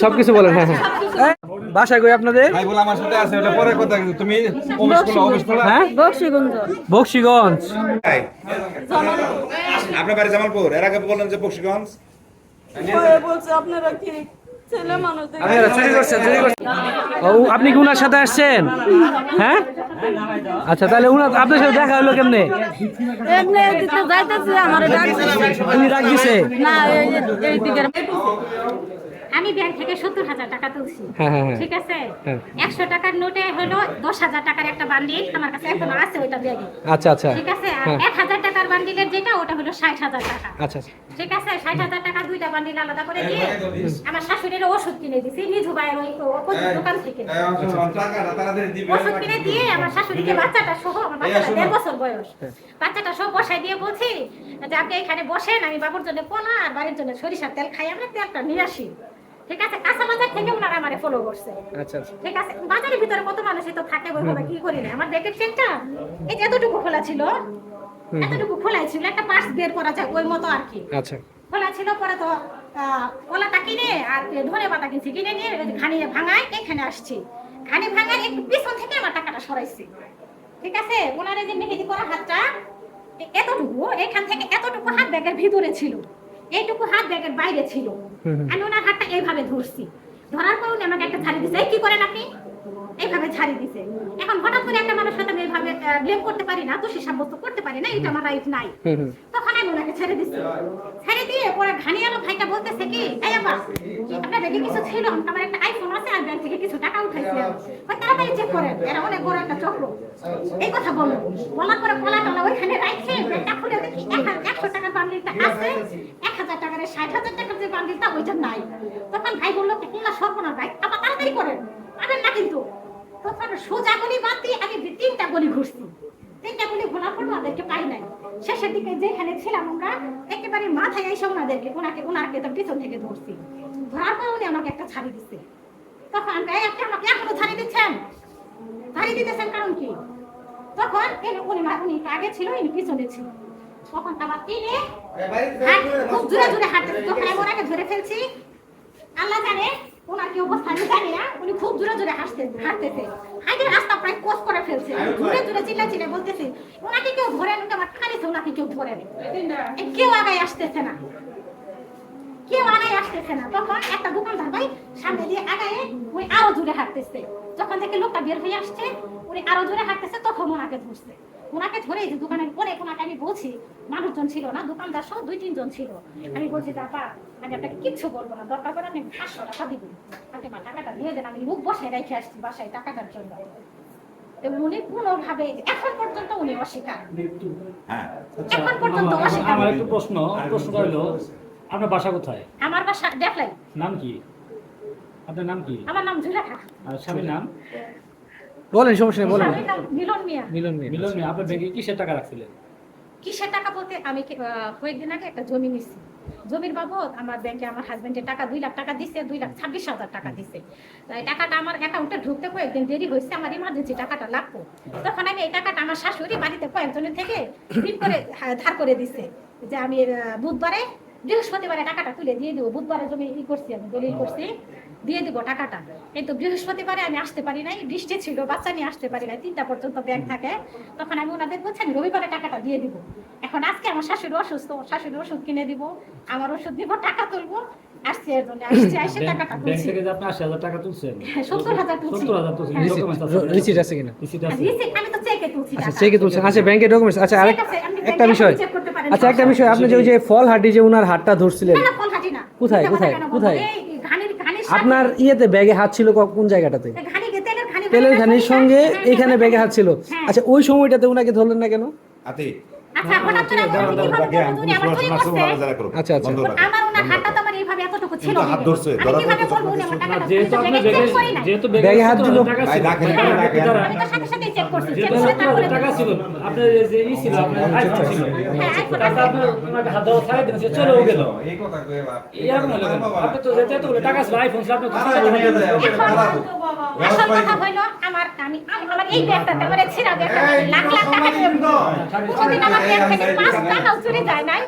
সবকিছু বলেন। হ্যাঁ হ্যাঁ, বাসা কই আপনাদের? ভাই বলে আমার সাথে আছে, ওটা পরে কথা। তুমি অফিস খোলা? হ্যাঁ, বক্সিগঞ্জ। আপনার বাড়ি জামালপুর, এর আগে বললেন যে বক্সিগঞ্জ। বলছে আপনারা কি ছেলে মানুষ চুরি করছেন? ও, আপনি কি উনার সাথে আসছেন? হ্যাঁ, আচ্ছা, তাহলে আপনার সাথে দেখা হলো কেমনে? এমনি দিতে যাইতেছে আমারে ডাক উনি ডাক দিছে? না এই দিকের আমি ব্যাংক থেকে 70,000 টাকা তুলছি। হ্যাঁ, হ্যাঁ, হ্যাঁ। ঠিক আছে, হ্যাঁ। 100 টাকার নোটে হলো 10,000 টাকার একটা বান্ডিল আমার কাছে এখনো আছে ওইটা ব্যাগে। আচ্ছা আচ্ছা, ঠিক আছে, আর হ্যাঁ। 1,000 টাকার বান্ডিলের যেটা ওটা হলো 60,000 টাকা। আচ্ছা, ঠিক আছে, 60,000 টাকা দুইটা বান্ডিল আলাদা করে দিয়ে আমার শাশুড়ির ওষুধ কিনে দিছি নিধু ভাইয়ের ওই দোকান থেকে। ওষুধ কিনে দিয়ে আমার শাশুড়িকে বাচ্চাটা সহ, আমার বাচ্চাটা 1.5 বছর বয়স, বাচ্চাটা সহ বসাই দিয়ে বলছি যে আপনি এখানে বসেন, আমি বাবুর জন্য পোনা আর বাড়ির জন্য সরিষার তেল খাই, আমরা তেলটা নিয়ে আসি। ঠিক আছে, কাঁচা বাজার থেকে ওনারা আমারে ফলো করছে। আচ্ছা আচ্ছা। ঠিক আছে, বাজারের ভিতরে কত মানুষই তো থাকে, ওইভাবে কি করি না। আমার ব্যাগের চেনটা এই যে এতটুকু খোলা ছিল, এতটুকু খোলাই ছিল, একটা পার্স বের করা যায় ওই মতো আর কি। আচ্ছা, খোলা ছিল, পরে তো কলাটা কিনে আর ধনে পাতা কিনছি, কিনে নিয়ে ঘানি ভাঙায় এখানে আসছি। ঘানি ভাঙায় একটু পিছন থেকে আমার টাকাটা সরাইছি। ঠিক আছে, ওনার এই যে মেহেদি করা হাতটা এতটুকু, এখান থেকে এতটুকু হাত ব্যাগের ভিতরে ছিল, এইটুকু হাত ব্যাগের বাইরে ছিল। আমি ওনার হাতটা এইভাবে ধরছি, ধরার পর উনি আমাকে একটা ছাড়ি দিছে। কি করেন আপনি? এইভাবে ছাড়ি দিছে। এখন হঠাৎ করে একটা মানুষের সাথে আমি এইভাবে ব্লেম করতে পারি না, দোষী সাব্যস্ত করতে পারি না, এটা আমার রাইট নাই। তখন আমি ওনাকে ছেড়ে দিছি। ছেড়ে দিয়ে পরে ঘানিয়ালো ভাইটা বলতেছে কি, এই আপা আপনার ব্যাগে কিছু ছিল, আমার একটা আইফোন আছে, আর ব্যাংক থেকে কিছু টাকা উঠাইছি। তাড়াতাড়ি চেক করেন, এরা অনেক বড় একটা চক্র। এই কথা বললো, বলার পরে পলাটা ওইখানে রাখছে, ব্যাগটা খুলে দেখি 100 টাকার বান্ডিলটা আছে, 1,000 টাকার 60,000 টাকার যে বান্ডিলটা ওইটা নাই। তখন ভাই বললো কোনটা সর্বনাশ ভাই, আপা তাড়াতাড়ি করেন, পাবেন না কিন্তু। তখন সোজা গলি বাদ দিয়ে আমি 3টা গলি ঘুরছি, 3টা গলি ঘোরার পর ওনাদেরকে পাই নাই। শেষের দিকে যেখানে ছিলাম আমরা একেবারে মাথায় এসে ওনাকে তো পিছন থেকে ধরছি। ধরার পর উনি আমাকে একটা ছাড়ি দিচ্ছে। তখন আমাকে এখনো ছাড়ি দিচ্ছেন, ছাড়ি দিতেছেন কারণ কি? তখন উনি আগে ছিল, ইনি পিছনে ছিল। তখন আবার তিনি খুব জোরে জোরে হাঁটতেছে, তখন আমি ওনাকে ধরে ফেলছি। আল্লাহ জানে ওনার কি অবস্থা আমি জানি না, উনি খুব জোরে জোরে হাঁটতেছে, হাঁটে রাস্তা প্রায় ক্রস করে ফেলছে। জোরে জোরে চিল্লা বলতেছি ওনাকে কেউ ধরেন, আমার খালিছে ওনাকে কেউ ধরেন, কেউ আগায় আসতেছে না, কেউ আগায় আসতেছে না। তখন একটা দোকানদার ভাই সামনে দিয়ে আগায়, উনি আরো জোরে হাঁটতেছে। যখন থেকে লোকটা বের হয়ে আসছে, উনি আরো জোরে হাঁটতেছে, তখন ওনাকে ধরছে। ওনাকে ধরে যে দোকানের অনেক, ওনাকে আমি বলছি মানুষজন ছিল না, দোকানদার সহ 2-3 জন ছিল। আমি বলছি আপা আমি আপনাকে কিচ্ছু বলবো না, দরকার করে আমি 500 টাকা দিব, আপনি আমার টাকাটা দিয়ে দেন, আমি মুখ বসায় রেখে আসছি বাসায় টাকাটার জন্য। উনি কোনোভাবে এখন পর্যন্ত উনি অস্বীকার, এখন পর্যন্ত অস্বীকার। আমার একটু প্রশ্ন হলো, আপনার বাসা কোথায়? আমার বাসা দেখলাই। নাম কি আপনার? নাম কি? আমার নাম জুলেখা। আর স্বামীর নাম? বলেন, সমস্যা নেই, বলেন। স্বামীর নাম মিলন মিয়া। মিলন। আপনার ব্যাগে কিসের টাকা রাখছিলেন? কিসের টাকা বলতে আমি কয়েকদিন আগে একটা জমি নিছি, জমির বাবদ আমার ব্যাংকে আমার হাজবেন্ডের টাকা 2 লাখ টাকা দিছে, 2,26,000 টাকা দিছে। তাই টাকাটা আমার অ্যাকাউন্টে ঢুকতে কয়েকদিন দেরি হয়েছে, আমার ইমার্জেন্সি টাকাটা লাগতো। তখন আমি এই টাকাটা আমার শাশুড়ি বাড়িতে কয়েকজনের থেকে ঋণ করে ধার করে দিছে, যে আমি বৃহস্পতিবারে টাকাটা তুলে দিয়ে দিব। বুধবারে জমি করছি, আমি দলিল করছি, দিয়ে দিব টাকাটা। কিন্তু বৃহস্পতিবারে আমি আসতে পারি নাই, বৃষ্টি ছিল, বাচ্চা নিয়ে আসতে পারি নাই, 3টা পর্যন্ত ব্যাংক থাকে। তখন আমি ওনাদের বলছি আমি রবিবারে টাকাটা দিয়ে দিব। এখন আজকে আমার শাশুড়ি অসুস্থ, শাশুড়ি ওষুধ কিনে দিব, আমার ওষুধ দিব, টাকা তুলবো, আসছি এর জন্য আসছি টাকাটা ব্যাংক তুলছি। থেকে যে আপনি 80,000 টাকা তুলছেন? 70,000 তুলছি। 70,000 তুলছেন, ডকুমেন্টস আছে? রিসিট আছে কিনা? রিসিট আছে? রিসিট আমি তো চেকে তুলছি আচ্ছা, টাকা। চেকে তুলছেন। আচ্ছা, ব্যাংকের ডকুমেন্টস। আচ্ছা, চেক আছে, আপনি একটা ব্যাংকে বিষয়। চেক করতে পারেন। আচ্ছা, একটা বিষয়, আপনি যে ওই যে ফল হাঁটি যে উনার হাতটা ধরছিলেন, না, ফল হাঁটি না। কোথায়? এই ঘানির সাথে- আপনার ইয়েতে ব্যাগে হাত ছিল কোন জায়গাটাতে? তেলের ঘানির সঙ্গে এখানে ব্যাগে হাত ছিল। হ্যাঁ। আচ্ছা, ওই সময়টাতে উনাকে ধরলেন না কেন? আচ্ছা, হঠাৎ করে আমি কিভাবে বলবো উনি আমার চুরি করছে? আচ্ছা আচ্ছা, আমার ওনার হাতটা তো আমার এইভাবে এতটুকু ছিল। হাত ধরছে, আমি ধরার কিভাবে পর বলবো উনি আমার টাকাটা যেহেতু আপনার যেহেতু ব্যাগে হাত দিল। টাকা ছিল, আমি তো সাথে সাথে চেক করছি, চেক যেহেতু করে তারপরে টাকা ছিল, আপনার যে ছিল, আপনার আইফোন ছিল, হ্যাঁ, আইফোন টাকা আছে। আপনার হাত দেওয়া ছাড়াই দিন, সে চলেও গেল। এই কথা কই বাপ। এরকম হলো কেন? আপনি তো যেতে এতগুলো টাকা ছিল, আইফোন ছিল, আপনি তো এখন আসল কথা হইলো আমার এই ব্যাগটাতে আমার ছিঁড়া ব্যাগটা লাখ লাখ টাকা দিয়ে কোনোদিন আমার ব্যাগ থেকে 5 টাকাও চুরি যায় নাই।